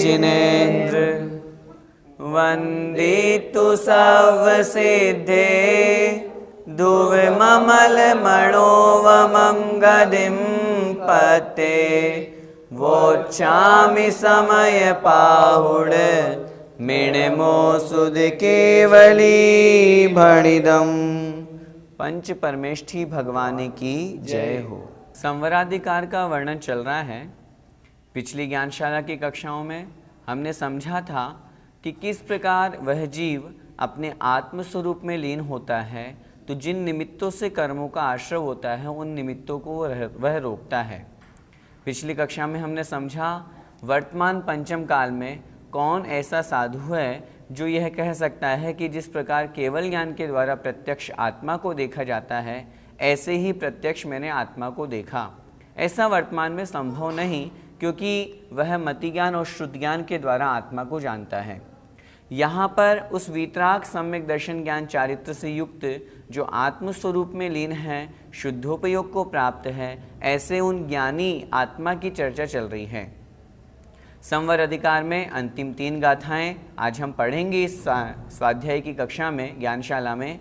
जिनेन्द्र वंदितु सर्वसिद्धे दुर्ममल मनोवमं गदिं पते वोच्चामि समय पाहुड मिणमो सुध केवली भणिदम। पंच परमेष्ठी भगवान की जय हो। संवराधिकार का वर्णन चल रहा है। पिछली ज्ञानशाला की कक्षाओं में हमने समझा था कि किस प्रकार वह जीव अपने आत्म स्वरूप में लीन होता है तो जिन निमित्तों से कर्मों का आश्रय होता है उन निमित्तों को वह रोकता है। पिछली कक्षा में हमने समझा वर्तमान पंचम काल में कौन ऐसा साधु है जो यह कह सकता है कि जिस प्रकार केवल ज्ञान के द्वारा प्रत्यक्ष आत्मा को देखा जाता है ऐसे ही प्रत्यक्ष मैंने आत्मा को देखा। ऐसा वर्तमान में संभव नहीं, क्योंकि वह मति ज्ञान और श्रुति ज्ञान के द्वारा आत्मा को जानता है। यहाँ पर उस वीतराग सम्यक दर्शन ज्ञान चारित्र से युक्त जो आत्मस्वरूप में लीन है, शुद्धोपयोग को प्राप्त है, ऐसे उन ज्ञानी आत्मा की चर्चा चल रही है। संवर अधिकार में अंतिम 3 गाथाएं आज हम पढ़ेंगे। इस स्वाध्याय की कक्षा में, ज्ञानशाला में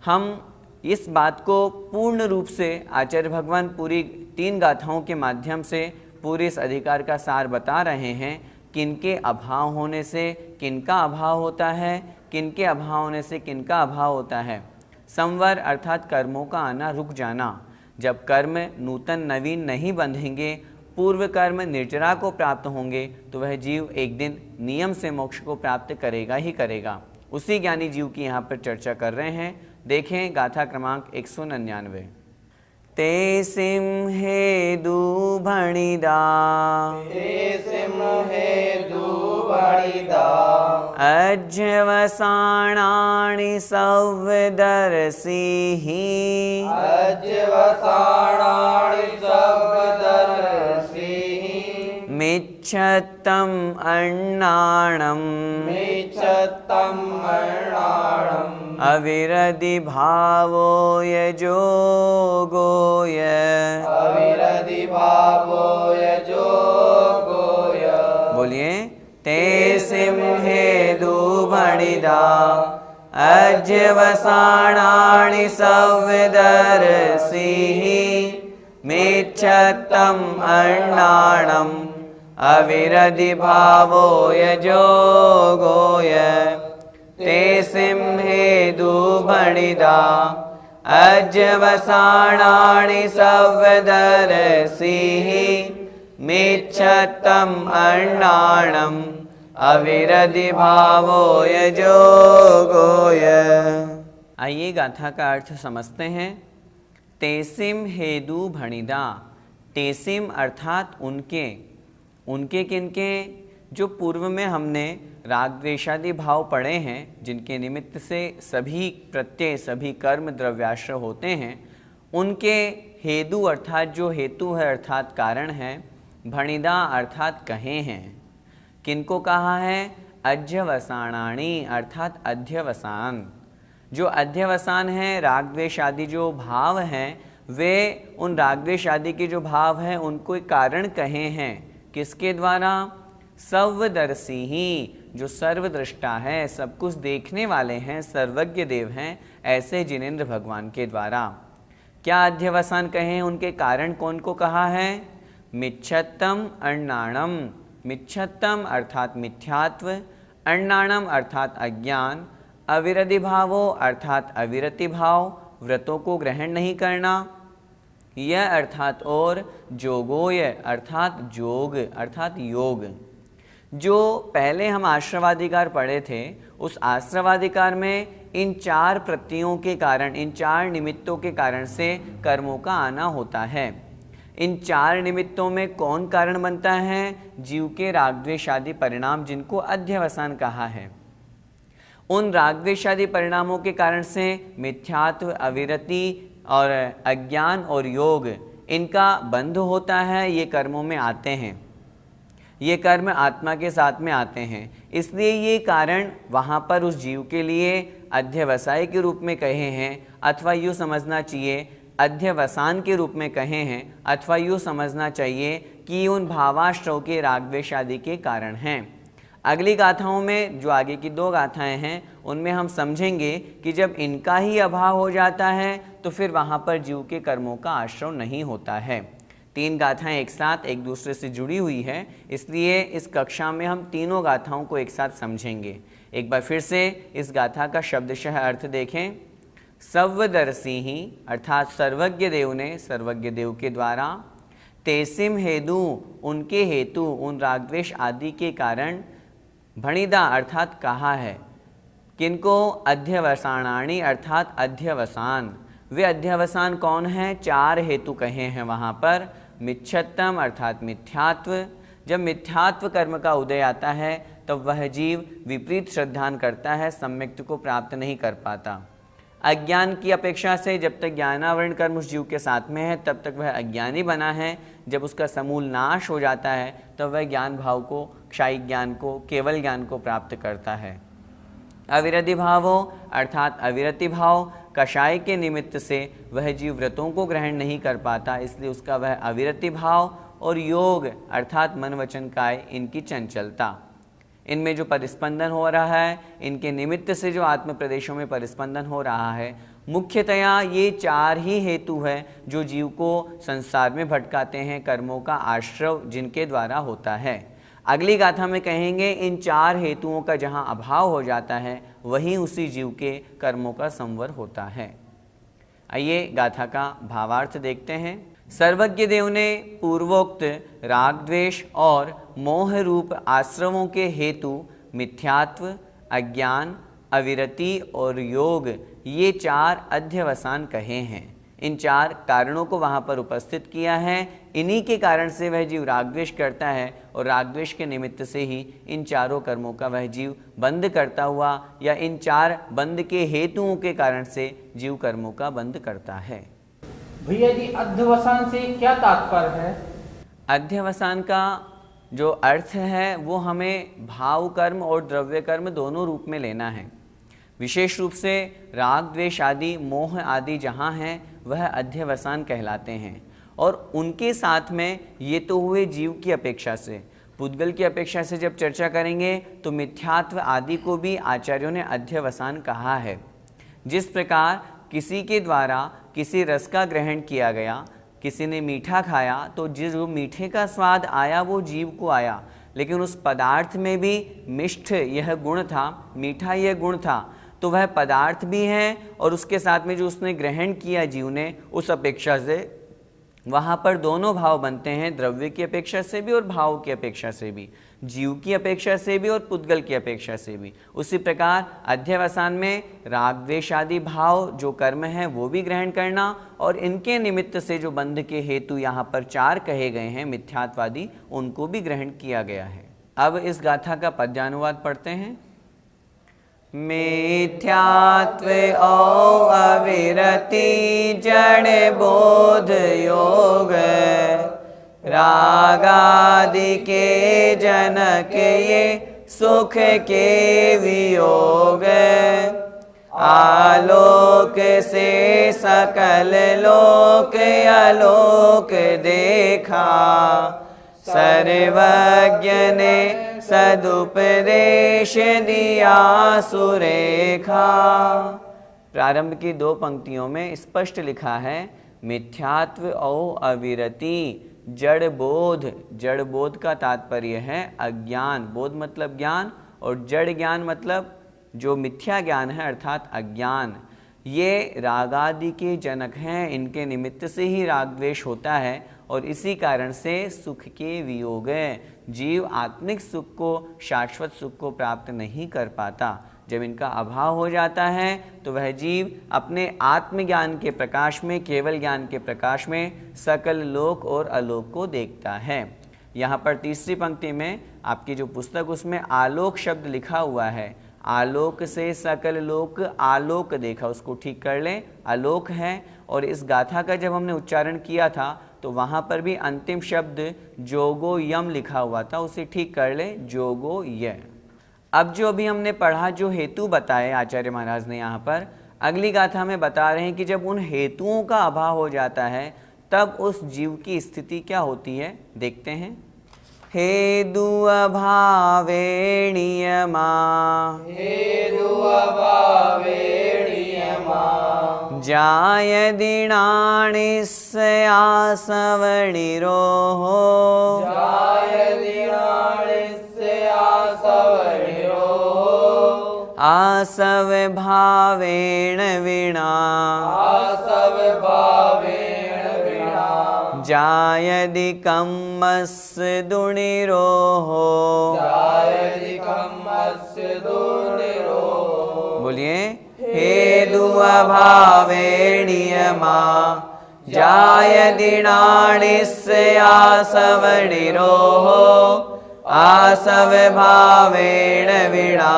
हम इस बात को पूर्ण रूप से आचार्य भगवान पूरी 3 गाथाओं के माध्यम से पूरे इस अधिकार का सार बता रहे हैं। किनके अभाव होने से किनका अभाव होता है, किनके अभाव होने से किनका अभाव होता है। संवर अर्थात कर्मों का आना रुक जाना। जब कर्म नूतन नवीन नहीं बंधेंगे, पूर्व कर्म निर्जरा को प्राप्त होंगे, तो वह जीव एक दिन नियम से मोक्ष को प्राप्त करेगा ही करेगा। उसी ज्ञानी जीव की यहाँ पर चर्चा कर रहे हैं। देखें गाथा क्रमांक 199। ते सिंहे दुभणिदा अज्यवसाणानि सव्यदर्शिहि मिच्छत्तम् अन्नाणम् अविरधि भावो यजोगोय बोलिए। ते सिंहे दुभणिदा अज्यवसाणानि सव्यदर्शिहि मिच्छत्तम् अन्नाणम् अविरधि भावो यजोगोय। ते सिंहे दुभणिदा अज्यवसाणानि सव्यदर्शिहि मिच्छत्तम् अन्नाणम् अविरधि भावो यजोगोय। आइए गाथा का अर्थ समझते हैं। तेसिम हेदु भणिदा। तेसिम अर्थात उनके किनके जो पूर्व में हमने राग द्वेषादि भाव पढ़े हैं, जिनके निमित्त से सभी प्रत्यय सभी कर्म द्रव्याश्रय होते हैं, उनके हेतु अर्थात जो हेतु है अर्थात कारण है, भणिदा अर्थात कहे हैं। किनको कहा है? अध्यवसाणाणी अर्थात अध्यवसान। जो अध्यवसान है, राग द्वेष आदि जो भाव हैं, वे उन राग द्वेष आदि के जो भाव हैं उनको कारण कहे हैं। किसके द्वारा? सर्वदर्शी ही, जो सर्वदृष्टा है, सब कुछ देखने वाले हैं, सर्वज्ञ देव हैं, ऐसे जिनेन्द्र भगवान के द्वारा। क्या अध्यवसान कहे? उनके कारण कौन को कहा है? मिच्छत्तम अन्नाणम। मिच्छत्तम अर्थात मिथ्यात्व, अन्नाणम अर्थात अज्ञान, अविरधि भावो अर्थात अविरति भाव, व्रतों को ग्रहण नहीं करना, यह अर्थात और जोगोय अर्थात जोग अर्थात योग। जो पहले हम आश्रवाधिकार पढ़े थे, उस आश्रवाधिकार में इन 4 प्रत्ययों के कारण, इन 4 निमित्तों के कारण से कर्मों का आना होता है। इन 4 निमित्तों में कौन कारण बनता है? जीव के रागद्वेषादि परिणाम, जिनको अध्यवसान कहा है। उन रागद्वेषादि परिणामों के कारण से मिथ्यात्व, अविरति और अज्ञान और योग, इनका बंध होता है। ये कर्मों में आते हैं, ये कर्म आत्मा के साथ में आते हैं। इसलिए ये कारण वहाँ पर उस जीव के लिए अध्यवसाय के रूप में कहे हैं, अथवा यूँ समझना चाहिए अध्यवसान के रूप में कहे हैं, अथवा यूँ समझना चाहिए कि उन भावाश्रव के राग द्वेष आदि के कारण हैं। अगली गाथाओं में जो आगे की 2 गाथाएं हैं उनमें हम समझेंगे कि जब इनका ही अभाव हो जाता है तो फिर वहाँ पर जीव के कर्मों का आश्रव नहीं होता है। 3 गाथाएं एक साथ एक दूसरे से जुड़ी हुई है, इसलिए इस कक्षा में हम तीनों गाथाओं को एक साथ समझेंगे। एक बार फिर से इस गाथा का शब्दशः अर्थ देखें। सर्वदर्शी ही अर्थात सर्वज्ञ देव ने, सर्वज्ञ देव के द्वारा, तेसिम हेदु उनके हेतु, उन रागद्वेष आदि के कारण, भणिदा अर्थात कहा है, किनको, अध्यवसाणाणी अर्थात अध्यवसान। वे अध्यवसान कौन है? 4 हेतु कहे हैं वहाँ पर। मिच्छत्तम अर्थात मिथ्यात्व, जब मिथ्यात्व कर्म का उदय आता है तब वह जीव विपरीत श्रद्धान करता है, सम्यक्त को प्राप्त नहीं कर पाता। अज्ञान की अपेक्षा से जब तक ज्ञानावरण कर्म उस जीव के साथ में है तब तक वह अज्ञानी बना है। जब उसका समूल नाश हो जाता है तब वह ज्ञान भाव को, क्षायी ज्ञान को, केवल ज्ञान को प्राप्त करता है। अविरति भावो अर्थात अविरति भाव, कषाय के निमित्त से वह जीव व्रतों को ग्रहण नहीं कर पाता, इसलिए उसका वह अविरति भाव। और योग अर्थात मन वचन काय, इनकी चंचलता, इनमें जो परिस्पंदन हो रहा है, इनके निमित्त से जो आत्म प्रदेशों में परिस्पंदन हो रहा है, मुख्यतया ये 4 ही हेतु है जो जीव को संसार में भटकाते हैं, कर्मों का आश्रव जिनके द्वारा होता है। अगली गाथा में कहेंगे इन 4 हेतुओं का जहाँ अभाव हो जाता है वहीं उसी जीव के कर्मों का संवर होता है। आइए गाथा का भावार्थ देखते हैं। सर्वज्ञ देव ने पूर्वोक्त राग द्वेष और मोह रूप आश्रमों के हेतु मिथ्यात्व, अज्ञान, अविरति और योग, ये 4 अध्यवसान कहे हैं। इन 4 कारणों को वहाँ पर उपस्थित किया है। इन्हीं के कारण से वह जीव रागद्वेष करता है और रागद्वेष के निमित्त से ही इन 4 कर्मों का वह जीव बंद करता हुआ, या इन 4 बंद के हेतुओं के कारण से जीव कर्मों का बंद करता है। भैया जी, अध्यवसान से क्या तात्पर्य है? अध्यवसान का जो अर्थ है वो हमें भाव कर्म और द्रव्य कर्म दोनों रूप में लेना है। विशेष रूप से राग द्वेष आदि, मोह आदि जहाँ हैं वह अध्यवसान कहलाते हैं। और उनके साथ में ये तो हुए जीव की अपेक्षा से, पुद्गल की अपेक्षा से जब चर्चा करेंगे तो मिथ्यात्व आदि को भी आचार्यों ने अध्यवसान कहा है। जिस प्रकार किसी के द्वारा किसी रस का ग्रहण किया गया, किसी ने मीठा खाया तो जो मीठे का स्वाद आया वो जीव को आया, लेकिन उस पदार्थ में भी मिष्ठ यह गुण था, मीठा यह गुण था, तो वह पदार्थ भी है और उसके साथ में जो उसने ग्रहण किया जीव ने, उस अपेक्षा से वहाँ पर दोनों भाव बनते हैं, द्रव्य की अपेक्षा से भी और भाव की अपेक्षा से भी, जीव की अपेक्षा से भी और पुद्गल की अपेक्षा से भी। उसी प्रकार अध्यवसान में राग द्वेष आदि भाव जो कर्म है वो भी ग्रहण करना, और इनके निमित्त से जो बंध के हेतु यहाँ पर 4 कहे गए हैं मिथ्यात्वादी, उनको भी ग्रहण किया गया है। अब इस गाथा का पद्यानुवाद पढ़ते हैं। मिथ्यात्व औ अविरति जड़ बोध योग, रागादि के जनक ये सुख के वियोग, आलोक से सकल लोक आलोक देखा, सर्वज्ञ ने सदुपदेश दिया सुरेखा। प्रारंभ की 2 पंक्तियों में स्पष्ट लिखा है मिथ्यात्व औ अविरति जड़ बोध। जड़ बोध का तात्पर्य है अज्ञान, बोध मतलब ज्ञान, और जड़ ज्ञान मतलब जो मिथ्या ज्ञान है अर्थात अज्ञान। ये रागादि के जनक हैं, इनके निमित्त से ही राग द्वेष होता है और इसी कारण से सुख के वियोग है। जीव आत्मिक सुख को, शाश्वत सुख को प्राप्त नहीं कर पाता। जब इनका अभाव हो जाता है तो वह जीव अपने आत्मज्ञान के प्रकाश में, केवल ज्ञान के प्रकाश में सकल लोक और अलोक को देखता है। यहाँ पर तीसरी पंक्ति में आपकी जो पुस्तक उसमें आलोक शब्द लिखा हुआ है, आलोक से सकल लोक आलोक देखा, उसको ठीक कर लें, आलोक है। और इस गाथा का जब हमने उच्चारण किया था तो वहाँ पर भी अंतिम शब्द जोगो यम लिखा हुआ था, उसे ठीक कर ले, जोगो य। अब जो अभी हमने पढ़ा, जो हेतु बताए आचार्य महाराज ने यहाँ पर, अगली गाथा में बता रहे हैं कि जब उन हेतुओं का अभाव हो जाता है तब उस जीव की स्थिति क्या होती है, देखते हैं। हेतु अभावे नियमा, हेतु अभावे नियमा, जायदिणानिस्यासवनिरोहो, आसवभावेन विना, जायदि कम्मस्य दुनिरोहो। बोलिए, हेतु अभावे नियमा, जायदिणानिस्यासवनिरोहो, आसवभावेन विना,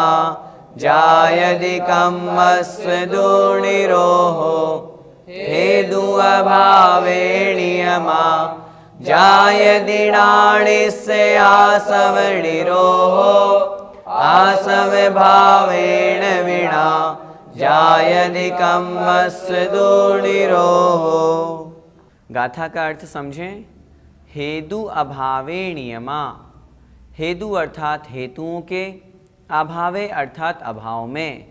जायदि कम्मस्य दुनिरोहो। हेतु अभावे नियमा, जायदिणानिस्यासवनिरोहो, आसवभावेन विना, जायदि कम्मस्य दुनिरोहो। गाथा का अर्थ समझें। हेतु अभावे नियमा, हेतु अर्थात हेतुओं के, अभावे अर्थात अभाव में।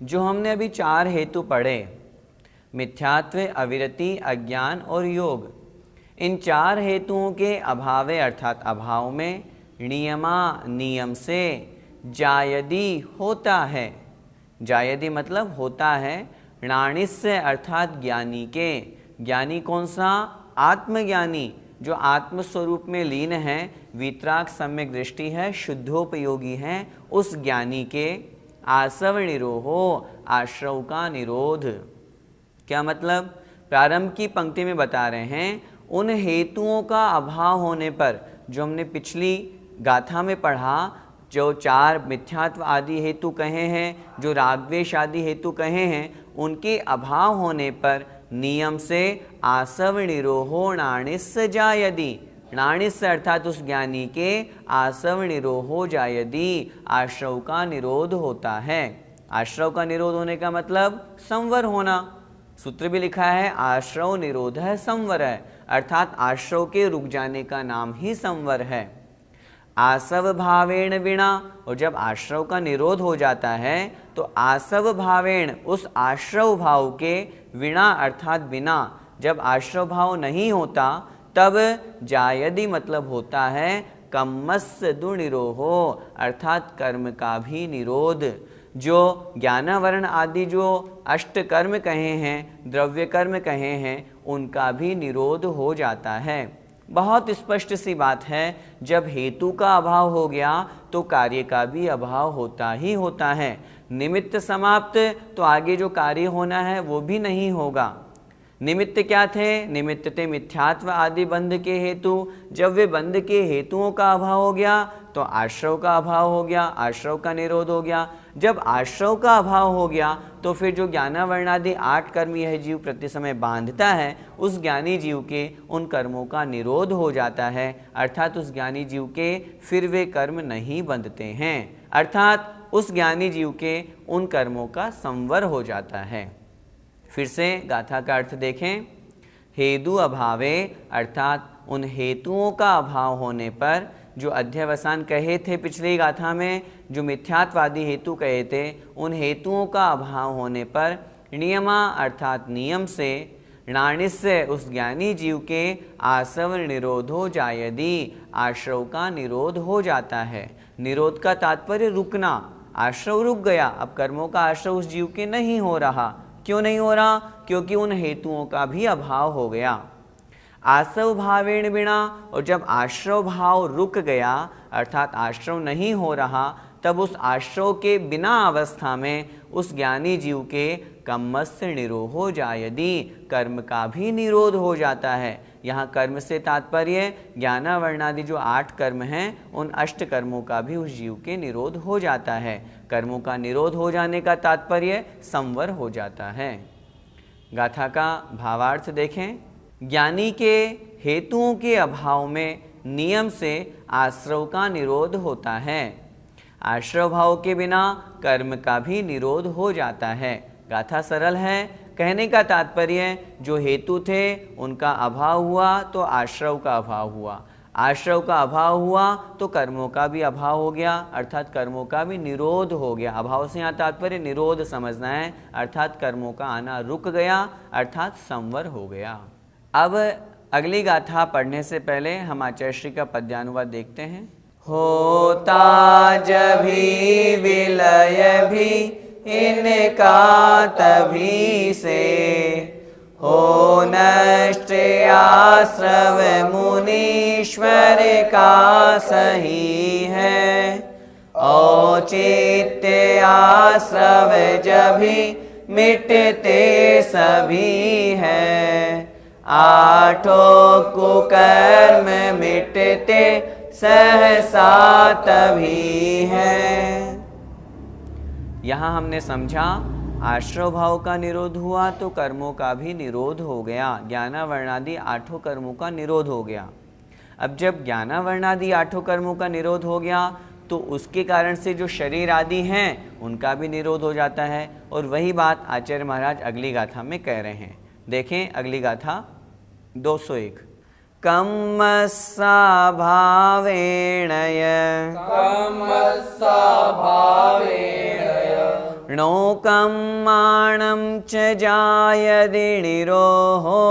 जो हमने अभी 4 हेतु पढ़े, मिथ्यात्व, अविरति, अज्ञान और योग, इन 4 हेतुओं के अभावे अर्थात अभाव में, नियमा नियम से, जायदि होता है, जायदि मतलब होता है, णानिस्य अर्थात ज्ञानी के, ज्ञानी कौन सा, आत्मज्ञानी जो आत्मस्वरूप में लीन है, वीतराग सम्यक दृष्टि है, शुद्धोपयोगी है, उस ज्ञानी के, आसव निरोहो, आश्रव का निरोध। क्या मतलब, प्रारंभ की पंक्ति में बता रहे हैं उन हेतुओं का अभाव होने पर, जो हमने पिछली गाथा में पढ़ा, जो 4 मिथ्यात्व आदि हेतु कहे हैं, जो रागद्वेष आदि हेतु कहे हैं, उनके अभाव होने पर नियम से आसव निरोहो नाणिस्य जायदि, नाणिस्य अर्थात उस ज्ञानी के, आसव निरोहो जायदि आश्रव का निरोध होता है। आश्रव का निरोध होने का मतलब संवर होना। सूत्र भी लिखा है, आश्रव निरोध है संवर है, अर्थात आश्रव के रुक जाने का नाम ही संवर है। आसव भावेण विना, और जब आश्रव का निरोध हो जाता है तो आसव भावेण, उस आश्रव भाव के, विना अर्थात बिना, जब आश्रव भाव नहीं होता तब जायदि मतलब होता है कम्मस्य दुनिरोहो, अर्थात कर्म का भी निरोध। जो ज्ञानावरण आदि जो 8 कर्म कहे हैं, द्रव्य कर्म कहे हैं, उनका भी निरोध हो जाता है। बहुत स्पष्ट सी बात है, जब हेतु का अभाव हो गया तो कार्य का भी अभाव होता ही होता है। निमित्त समाप्त तो आगे जो कार्य होना है वो भी नहीं होगा। निमित्त क्या थे, निमित्त थे मिथ्यात्व आदि बंध के हेतु। जब वे बंध के हेतुओं का अभाव हो गया तो आश्रव का अभाव हो गया, आश्रव का निरोध हो गया। जब आश्रव का अभाव हो गया तो फिर जो ज्ञानावर्णादि 8 कर्म यह जीव प्रति समय बांधता है, उस ज्ञानी जीव के उन कर्मों का निरोध हो जाता है, अर्थात उस ज्ञानी जीव के फिर वे कर्म नहीं बंधते हैं, अर्थात उस ज्ञानी जीव के उन कर्मों का संवर हो जाता है। फिर से गाथा का अर्थ देखें। हेतु अभावे अर्थात उन हेतुओं का अभाव होने पर, जो अध्यवसान कहे थे पिछली गाथा में, जो मिथ्यात्वादी हेतु कहे थे, उन हेतुओं का अभाव होने पर नियमा अर्थात नियम से, नाणिस्य उस ज्ञानी जीव के, आसव निरोधो जायदि आश्रव का निरोध हो जाता है। निरोध का तात्पर्य रुकना, आश्रव रुक गया, अब कर्मों का आश्रव उस जीव के नहीं हो रहा। क्यों नहीं हो रहा? क्योंकि उन हेतुओं का भी अभाव हो गया। आसव भावेण बिना, और जब आश्रव भाव रुक गया अर्थात आश्रव नहीं हो रहा, तब उस आश्रव के बिना अवस्था में उस ज्ञानी जीव के कम्मस्य निरोहो जायदि, कर्म का भी निरोध हो जाता है। यहाँ कर्म से तात्पर्य ज्ञानावर्णादि जो 8 कर्म हैं, उन 8 कर्मों का भी उस जीव के निरोध हो जाता है। कर्मों का निरोध हो जाने का तात्पर्य संवर हो जाता है। गाथा का भावार्थ देखें। ज्ञानी के हेतुओं के अभाव में नियम से आश्रव का निरोध होता है। आश्रव भाव के बिना कर्म का भी निरोध हो जाता है। गाथा सरल है, कहने का तात्पर्य जो हेतु थे उनका अभाव हुआ तो आश्रव का अभाव हुआ, आश्रव का अभाव हुआ तो कर्मों का भी अभाव हो गया, अर्थात कर्मों का भी निरोध हो गया। अभाव से यहाँ तात्पर्य निरोध समझना है, अर्थात कर्मों का आना रुक गया, अर्थात संवर हो गया। अब अगली गाथा पढ़ने से पहले हम आचार्य श्री का पद्यानुवाद देखते हैं। होता जभी विलय भी इनका तभी से, हो नष्ट आश्रव मुनीश्वर का सही है। औचित्य आश्रव जभी मिटते सभी है, आठों कुकर्म मिटते सहसा तभी है। यहाँ हमने समझा आश्रव भाव का निरोध हुआ तो कर्मों का भी निरोध हो गया, ज्ञानावर्णादि आठों कर्मों का निरोध हो गया। अब जब ज्ञानावर्णादि आठों कर्मों का निरोध हो गया तो उसके कारण से जो शरीर आदि हैं उनका भी निरोध हो जाता है, और वही बात आचार्य महाराज अगली गाथा में कह रहे हैं। देखें अगली गाथा 201। कम्मस्सा भावेणय णोकम्माणं च जायति निरोहो,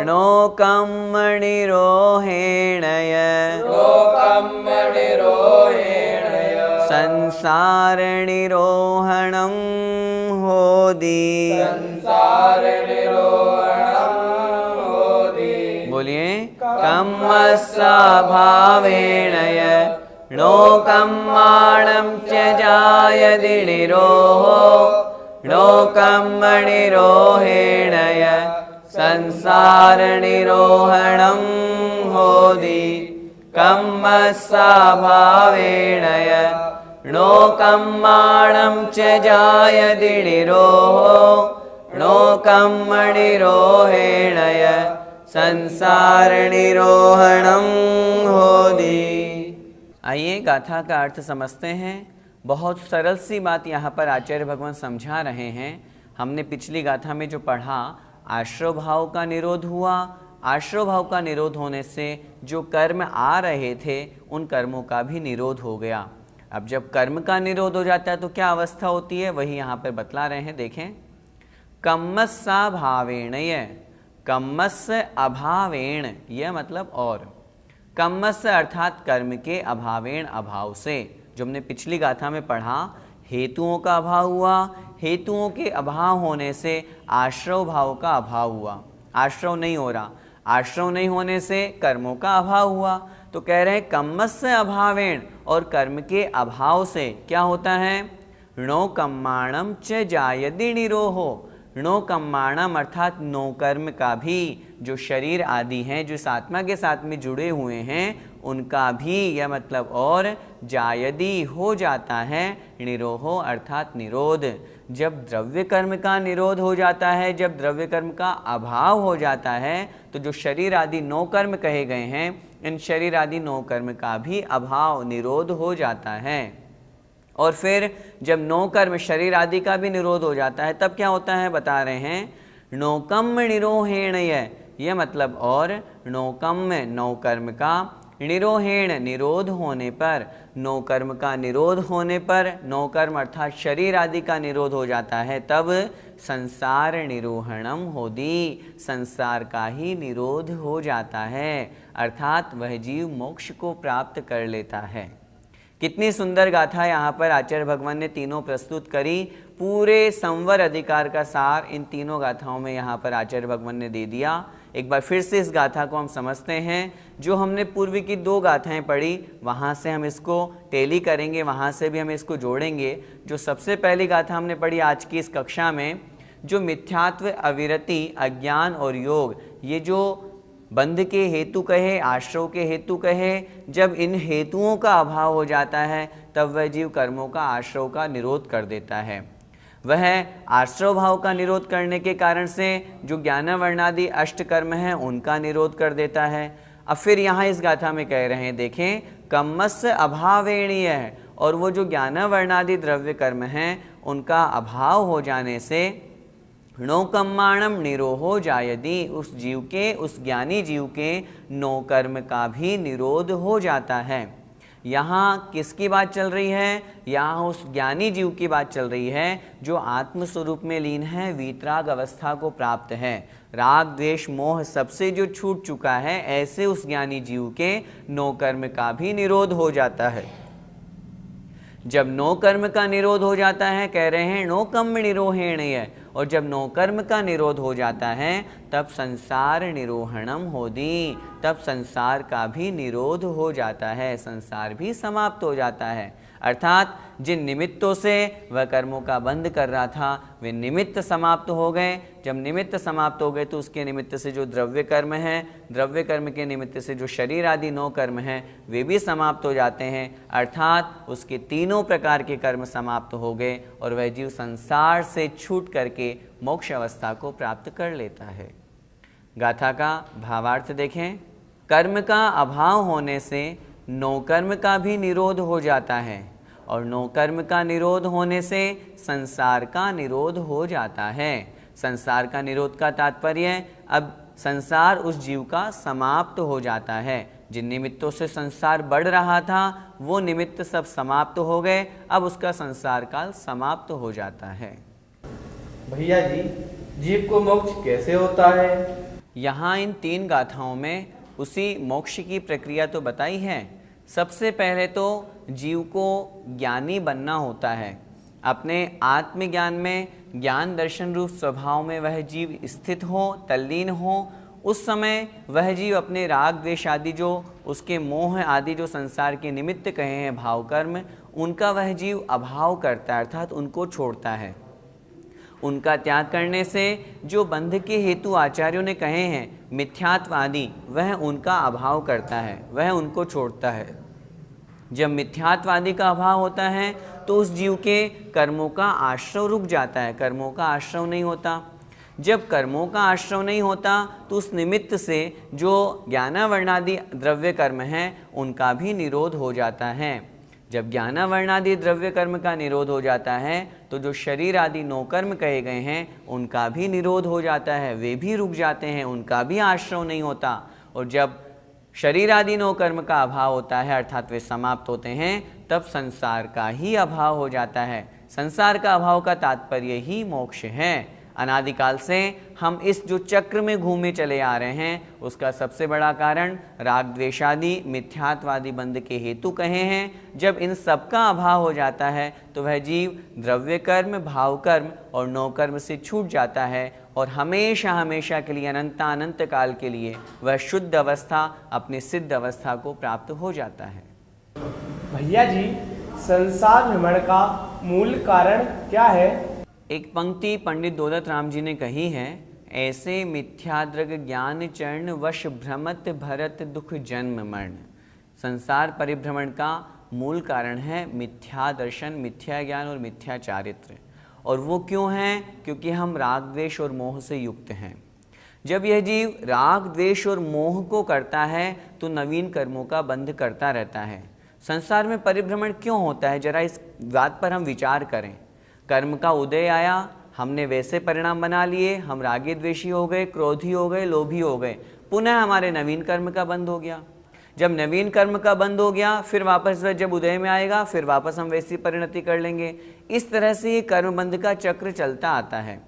णोकम्मणिरोहेणय संसारनिरोहणं होदि। बोलिए कम्मस्सा भावेणय णोकम्माणं च जायति निरोहो, णोकम्मणिरोहेणय संसारनिरोहणं होदि। कम्मस्सा भावेणय णोकम्माणं च जायति निरोहो, णोकम्मणिरोहेणय संसारनिरोहणं होदि। आइए गाथा का अर्थ समझते हैं। बहुत सरल सी बात यहाँ पर आचार्य भगवान समझा रहे हैं। हमने पिछली गाथा में जो पढ़ा, आश्रव भाव का निरोध हुआ, आश्रव भाव का निरोध होने से जो कर्म आ रहे थे उन कर्मों का भी निरोध हो गया। अब जब कर्म का निरोध हो जाता है तो क्या अवस्था होती है, वही यहाँ पर बतला रहे हैं। देखें कम्मस्सा भावेणय, कम्मस्य अभावेण, यह मतलब और, कम्मस्य अर्थात कर्म के अभावेण अभाव से। जो हमने पिछली गाथा में पढ़ा, हेतुओं का अभाव हुआ, हेतुओं के अभाव होने से आश्रव भाव का अभाव हुआ, आश्रव नहीं हो रहा, आश्रव नहीं होने से कर्मों का अभाव हुआ। तो कह रहे हैं कम्मस्य अभावेण, और कर्म के अभाव से क्या होता है, णो कम्माणम च जायति निरोहो, णो कम्माणम अर्थात नो कर्म का भी, जो शरीर आदि हैं जो इस आत्मा के साथ में जुड़े हुए हैं उनका भी, यह मतलब और, जायदि हो जाता है, निरोहो अर्थात निरोध। जब द्रव्य कर्म का निरोध हो जाता है, जब द्रव्य कर्म का अभाव हो जाता है, तो जो शरीर आदि नौ कर्म कहे गए हैं, इन शरीर आदि नौ कर्म का भी अभाव निरोध हो जाता है। और फिर जब नौ कर्म शरीर आदि का भी निरोध हो जाता है तब क्या होता है, बता रहे हैं नौकम निरोहेणय, यह मतलब और, नौकम नौ कर्म का, निरोहेण निरोध होने पर, नौ कर्म का निरोध होने पर, नौ कर्म अर्थात शरीर आदि का निरोध हो जाता है, तब संसार निरोहणम होदि, संसार का ही निरोध हो जाता है, अर्थात वह जीव मोक्ष को प्राप्त कर लेता है। कितनी सुंदर गाथा यहाँ पर आचार्य भगवान ने तीनों प्रस्तुत करी। पूरे संवर अधिकार का सार इन तीनों गाथाओं में यहाँ पर आचार्य भगवान ने दे दिया। एक बार फिर से इस गाथा को हम समझते हैं। जो हमने पूर्व की दो गाथाएं पढ़ी वहाँ से हम इसको टेली करेंगे, वहाँ से भी हम इसको जोड़ेंगे। जो सबसे पहली गाथा हमने पढ़ी आज की इस कक्षा में, जो मिथ्यात्व, अविरति, अज्ञान और योग, ये जो बंध के हेतु कहे, आश्रव के हेतु कहे, जब इन हेतुओं का अभाव हो जाता है तब वह जीव कर्मों का, आश्रव का निरोध कर देता है। वह आश्रव भाव का निरोध करने के कारण से जो ज्ञानावर्णादि अष्ट कर्म हैं उनका निरोध कर देता है। अब फिर यहाँ इस गाथा में कह रहे हैं, देखें कम्मस्य अभावेणीय है, और वो जो ज्ञान वर्णादि द्रव्य कर्म हैं उनका अभाव हो जाने से नो कर्माणम निरोहो जायति, उस जीव के, उस ज्ञानी जीव के नो कर्म का भी निरोध हो जाता है। यहाँ किसकी बात चल रही है? यहाँ उस ज्ञानी जीव की बात चल रही है जो आत्म स्वरूप में लीन है, वीतराग अवस्था को प्राप्त है, राग द्वेष मोह सबसे जो छूट चुका है, ऐसे उस ज्ञानी जीव के नो कर्म का भी निरोध हो जाता है। जब नो कर्म का निरोध हो जाता है, कह रहे हैं नो कर्म निरोहेणय, और जब नो कर्म का निरोध हो जाता है तब संसार निरोहणम होदी, तब संसार का भी निरोध हो जाता है, संसार भी समाप्त हो जाता है। अर्थात जिन निमित्तों से वह कर्मों का बंध कर रहा था वे निमित्त समाप्त हो गए। जब निमित्त समाप्त हो गए तो उसके निमित्त से जो द्रव्य कर्म हैं, द्रव्य कर्म के निमित्त से जो शरीर आदि नो कर्म हैं वे भी समाप्त हो जाते हैं। अर्थात उसके तीनों प्रकार के कर्म समाप्त हो गए और वह जीव संसार से छूट करके मोक्ष अवस्था को प्राप्त कर लेता है। गाथा का भावार्थ देखें। कर्म का अभाव होने से नो कर्म का भी निरोध हो जाता है और नो कर्म का निरोध होने से संसार का निरोध हो जाता है। संसार का निरोध का तात्पर्य अब संसार उस जीव का समाप्त हो जाता है। जिन निमित्तों से संसार बढ़ रहा था वो निमित्त सब समाप्त हो गए, अब उसका संसार काल समाप्त हो जाता है। भैया जी, जीव को मोक्ष कैसे होता है? यहाँ इन 3 गाथाओं में उसी मोक्ष की प्रक्रिया तो बताई है। सबसे पहले तो जीव को ज्ञानी बनना होता है। अपने आत्मज्ञान में, ज्ञान दर्शन रूप स्वभाव में वह जीव स्थित हो, तल्लीन हो। उस समय वह जीव अपने राग द्वेष आदि, जो उसके मोह आदि जो संसार के निमित्त कहे हैं भाव कर्म, उनका वह जीव अभाव करता है, अर्थात उनको छोड़ता है। उनका त्याग करने से जो बंध के हेतु आचार्यों ने कहे हैं मिथ्यात्व आदि, वह उनका अभाव करता है, वह उनको छोड़ता है। जब मिथ्यात्व आदि का अभाव होता है तो उस जीव के कर्मों का आश्रव रुक जाता है, कर्मों का आश्रव नहीं होता। जब कर्मों का आश्रव नहीं होता तो उस निमित्त से जो ज्ञान वर्णादि द्रव्य कर्म हैं उनका भी निरोध हो जाता है। जब ज्ञान वर्णादि द्रव्य कर्म का निरोध हो जाता है तो जो शरीर आदि नो कर्म कहे गए हैं उनका भी निरोध हो जाता है, वे भी रुक जाते हैं, उनका भी आश्रव नहीं होता। और जब शरीर आदि नो कर्म का अभाव होता है अर्थात वे समाप्त होते हैं, तब संसार का ही अभाव हो जाता है। संसार का अभाव का तात्पर्य ही मोक्ष है। अनादिकाल से हम इस जो चक्र में घूमे चले आ रहे हैं उसका सबसे बड़ा कारण राग द्वेषादि मिथ्यात्वादि बंध के हेतु कहे हैं। जब इन सब का अभाव हो जाता है तो वह जीव द्रव्य कर्म, भाव कर्म और नो कर्म से छूट जाता है और हमेशा हमेशा के लिए, अनंत काल के लिए वह शुद्ध अवस्था, अपनी सिद्ध अवस्था को प्राप्त हो जाता है। भैया जी, संसार भ्रमण का मूल कारण क्या है? एक पंक्ति पंडित दौलत राम जी ने कही है, ऐसे मिथ्याद्रग ज्ञान चरण वश भ्रमत भरत दुख जन्म मरण। संसार परिभ्रमण का मूल कारण है मिथ्या दर्शन, मिथ्या ज्ञान और मिथ्या चारित्र। और वो क्यों है? क्योंकि हम राग द्वेष और मोह से युक्त हैं। जब यह जीव राग द्वेष और मोह को करता है तो नवीन कर्मों का बंध करता रहता है। संसार में परिभ्रमण क्यों होता है, जरा इस बात पर हम विचार करें। कर्म का उदय आया, हमने वैसे परिणाम बना लिए, हम रागी द्वेषी हो गए, क्रोधी हो गए, लोभी हो गए, पुनः हमारे नवीन कर्म का बंध हो गया। जब नवीन कर्म का बंद हो गया फिर वापस वह जब उदय में आएगा फिर वापस हम वैसी परिणति कर लेंगे। इस तरह से ये कर्म बंध का चक्र चलता आता है।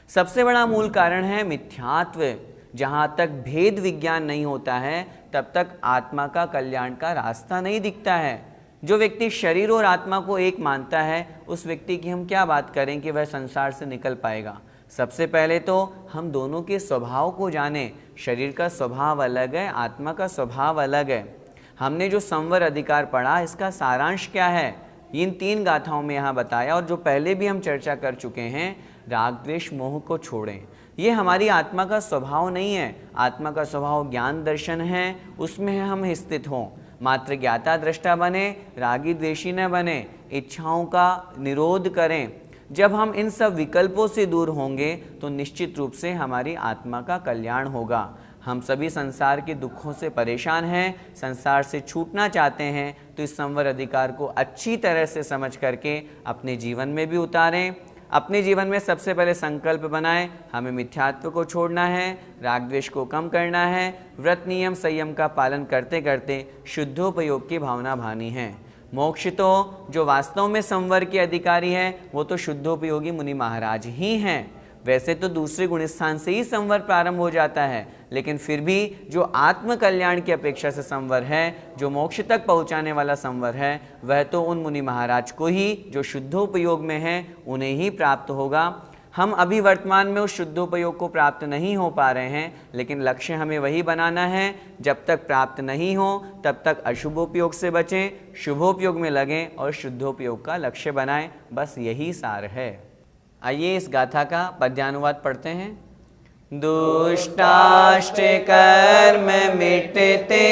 सबसे बड़ा मूल कारण है मिथ्यात्व। जहाँ तक भेद विज्ञान नहीं होता है तब तक आत्मा का कल्याण का रास्ता नहीं दिखता है। जो व्यक्ति शरीर और आत्मा को एक मानता है उस व्यक्ति की हम क्या बात करें कि वह संसार से निकल पाएगा। सबसे पहले तो हम दोनों के स्वभाव को जानें। शरीर का स्वभाव अलग है, आत्मा का स्वभाव अलग है। हमने जो संवर अधिकार पढ़ा इसका सारांश क्या है, इन 3 गाथाओं में यहाँ बताया और जो पहले भी हम चर्चा कर चुके हैं। राग द्वेष मोह को छोड़ें, ये हमारी आत्मा का स्वभाव नहीं है। आत्मा का स्वभाव ज्ञान दर्शन है, उसमें हम स्थित हों। मात्र ज्ञाता दृष्टा बने, रागी द्वेषी न बने, इच्छाओं का निरोध करें। जब हम इन सब विकल्पों से दूर होंगे तो निश्चित रूप से हमारी आत्मा का कल्याण होगा। हम सभी संसार के दुखों से परेशान हैं, संसार से छूटना चाहते हैं, तो इस संवर अधिकार को अच्छी तरह से समझ करके अपने जीवन में भी उतारें। अपने जीवन में सबसे पहले संकल्प बनाएं, हमें मिथ्यात्व को छोड़ना है, राग द्वेष को कम करना है, व्रत नियम संयम का पालन करते करते शुद्धोपयोग की भावना भानी है। मोक्ष तो जो वास्तव में संवर के अधिकारी हैं वो तो शुद्धोपयोगी मुनि महाराज ही हैं। वैसे तो दूसरे गुण स्थान से ही संवर प्रारंभ हो जाता है, लेकिन फिर भी जो आत्म कल्याण की अपेक्षा से संवर है, जो मोक्ष तक पहुंचाने वाला संवर है, वह तो उन मुनि महाराज को ही जो शुद्धोपयोग में है उन्हें ही प्राप्त होगा। हम अभी वर्तमान में उस शुद्धोपयोग को प्राप्त नहीं हो पा रहे हैं, लेकिन लक्ष्य हमें वही बनाना है। जब तक प्राप्त नहीं हो तब तक अशुभोपयोग से बचें, शुभोपयोग में लगें और शुद्धोपयोग का लक्ष्य बनाएं। बस यही सार है। आइए इस गाथा का पद्यानुवाद पढ़ते हैं। दुष्टाष्ट कर्म मिटते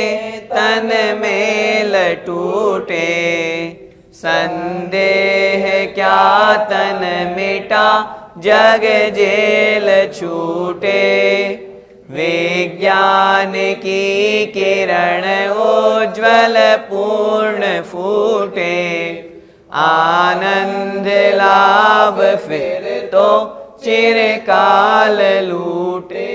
तन मेल टूटे, संदेह क्या तन मिटा जग जेल छूटे। विज्ञान की किरण उज्ज्वल पूर्ण फूटे, आनंद लाभ फिर तो चिरकाल लूटे।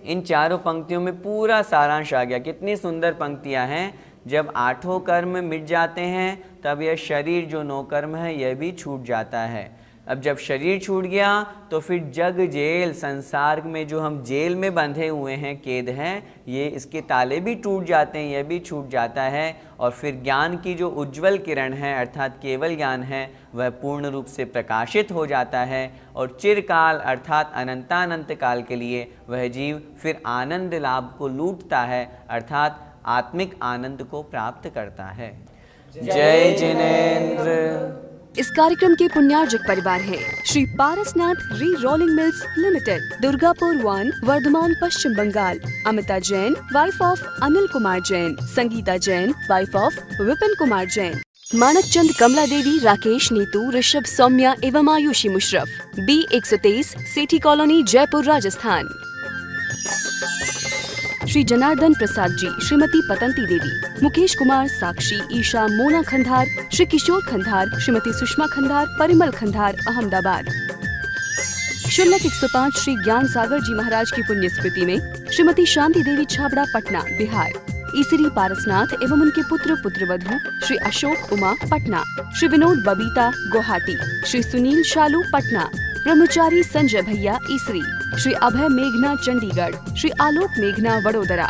इन चारों पंक्तियों में पूरा सारांश आ गया। कितनी सुंदर पंक्तियां हैं। जब आठों कर्म मिट जाते हैं तब यह शरीर जो 9 कर्म है यह भी छूट जाता है। अब जब शरीर छूट गया तो फिर जग जेल, संसार में जो हम जेल में बंधे हुए हैं, कैद हैं, ये इसके ताले भी टूट जाते हैं, यह भी छूट जाता है। और फिर ज्ञान की जो उज्ज्वल किरण है अर्थात केवल ज्ञान है वह पूर्ण रूप से प्रकाशित हो जाता है और चिरकाल अर्थात अनंतानंत काल के लिए वह जीव फिर आनंद लाभ को लूटता है अर्थात आत्मिक आनंद को प्राप्त करता है। जय जिनेंद्र। इस कार्यक्रम के पुण्यार्जक परिवार है Shri Parasnath re rolling mills limited, Durgapur 1, Bardhaman, Paschim Bengal. Amita Jain, wife of Anil Kumar Jain. Sangeeta Jain, wife of Vipin Kumar Jain. Manak Chand, Kamla Devi, Rakesh, Neetu, Rishabh, Saumya एवं आयुषी मुशरफ। B123, Sethi colony, Jaipur, Rajasthan. श्री जनार्दन प्रसाद जी, श्रीमती पतंती देवी, मुकेश कुमार, साक्षी, ईशा, मोना खंधार, श्री किशोर खंधार, श्रीमती सुषमा खंधार, परिमल खंधार, अहमदाबाद। शुल्लक 105 श्री ज्ञान सागर जी महाराज की पुण्य स्मृति में श्रीमती शांति देवी छाबड़ा, पटना, बिहार। ईसरी पारसनाथ एवं उनके पुत्र पुत्रवधू श्री अशोक उमा, पटना। श्री विनोद बबीता, गुवाहाटी। श्री सुनील शालू, पटना। ब्रह्मचारी संजय भैया, ईसरी। श्री अभय मेघना, चंडीगढ़। श्री आलोक मेघना, वडोदरा।